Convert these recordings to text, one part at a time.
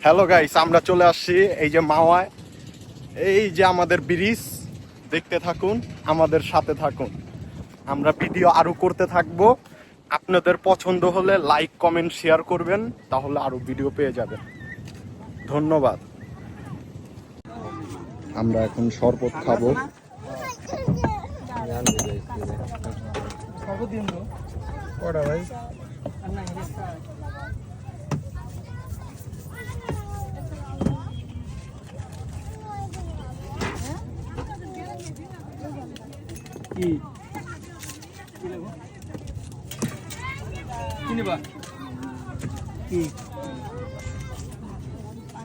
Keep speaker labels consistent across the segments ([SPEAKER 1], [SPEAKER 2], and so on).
[SPEAKER 1] Hello guys, আমরা চলে আসছি এই যে মাওয়ায়। এই যে আমাদের ব্রিজ, দেখতে থাকুন, আমাদের সাথে থাকুন। আমরা ভিডিও আরো করতে থাকবো। আপনাদের পছন্দ হলে লাইক কমেন্ট শেয়ার করবেন, তাহলে আরো ভিডিও পেয়ে যাবেন। ধন্যবাদ। আমরা এখন শরবত খাবো।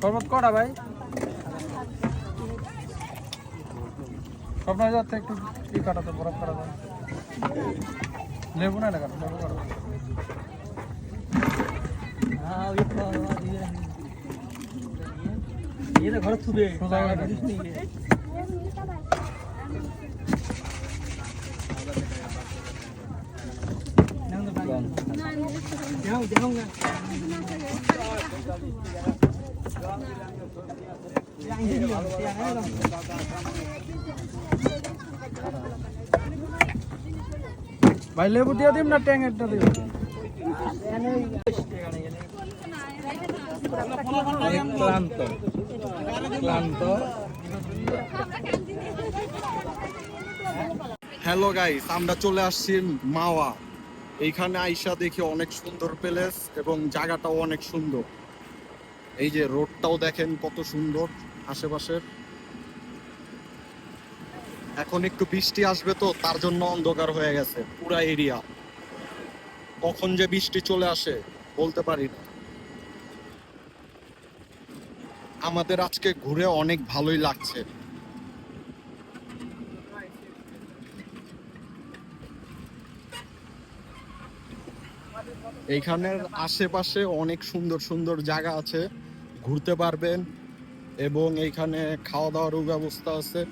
[SPEAKER 2] শরবত করা ভাই আপনার যাতে একটু কাটাতে বরফ করা যায় লেবু না কাটা লেবু করা ঘরে থুবে ভাই লেবু দিয়ে দিম না ট্যাংটা দিব ক্লান্ত ক্লান্ত।
[SPEAKER 1] হ্যালো গাইস, আমরা চলে আসছি মাওয়া। এইখানে আইসা দেখি অনেক সুন্দর প্লেস এবং জায়গাটাও অনেক সুন্দর। এই যে রোডটাও দেখেন কত সুন্দর আশেপাশের। এখন একটু বৃষ্টি আসবে তো, তার জন্য অন্ধকার হয়ে গেছে পুরা এরিয়া। কখন যে বৃষ্টি চলে আসে বলতে পারি না। আমাদের আজকে ঘুরে অনেক ভালোই লাগছে। এইখানের আশেপাশে অনেক সুন্দর সুন্দর জায়গা আছে, ঘুরতে পারবেন এবং এইখানে খাওয়া দাওয়ারও ব্যবস্থা আছে।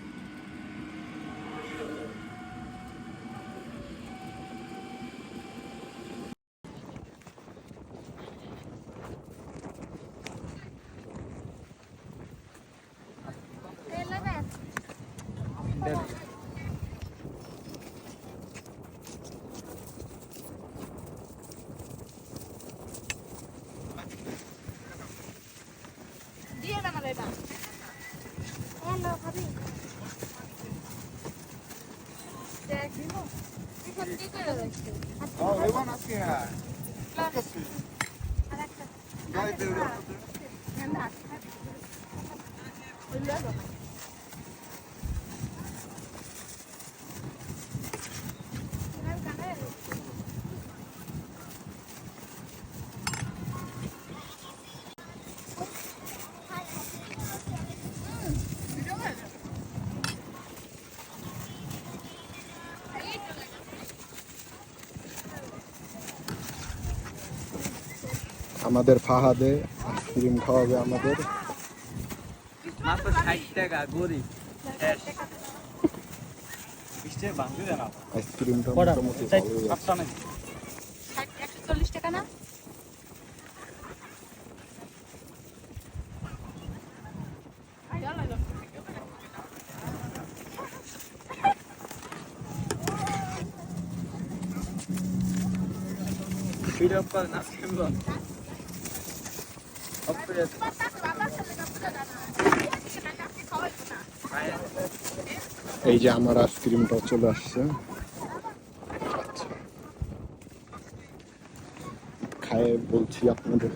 [SPEAKER 1] আমাদের ফাহাদে আইসক্রিম খাওয়াবে আমাদের।
[SPEAKER 2] মাত্র 60 টাকা গরিব
[SPEAKER 1] আইসক্রিমটা মোটামুটি ভালোই আছে।
[SPEAKER 3] 140 টাকা না?
[SPEAKER 2] ভিডিও কল না সিম্বল
[SPEAKER 1] এই যে আমার আইসক্রিমটা চলে আসছে। আচ্ছা, খায় বলছি আপনাদের।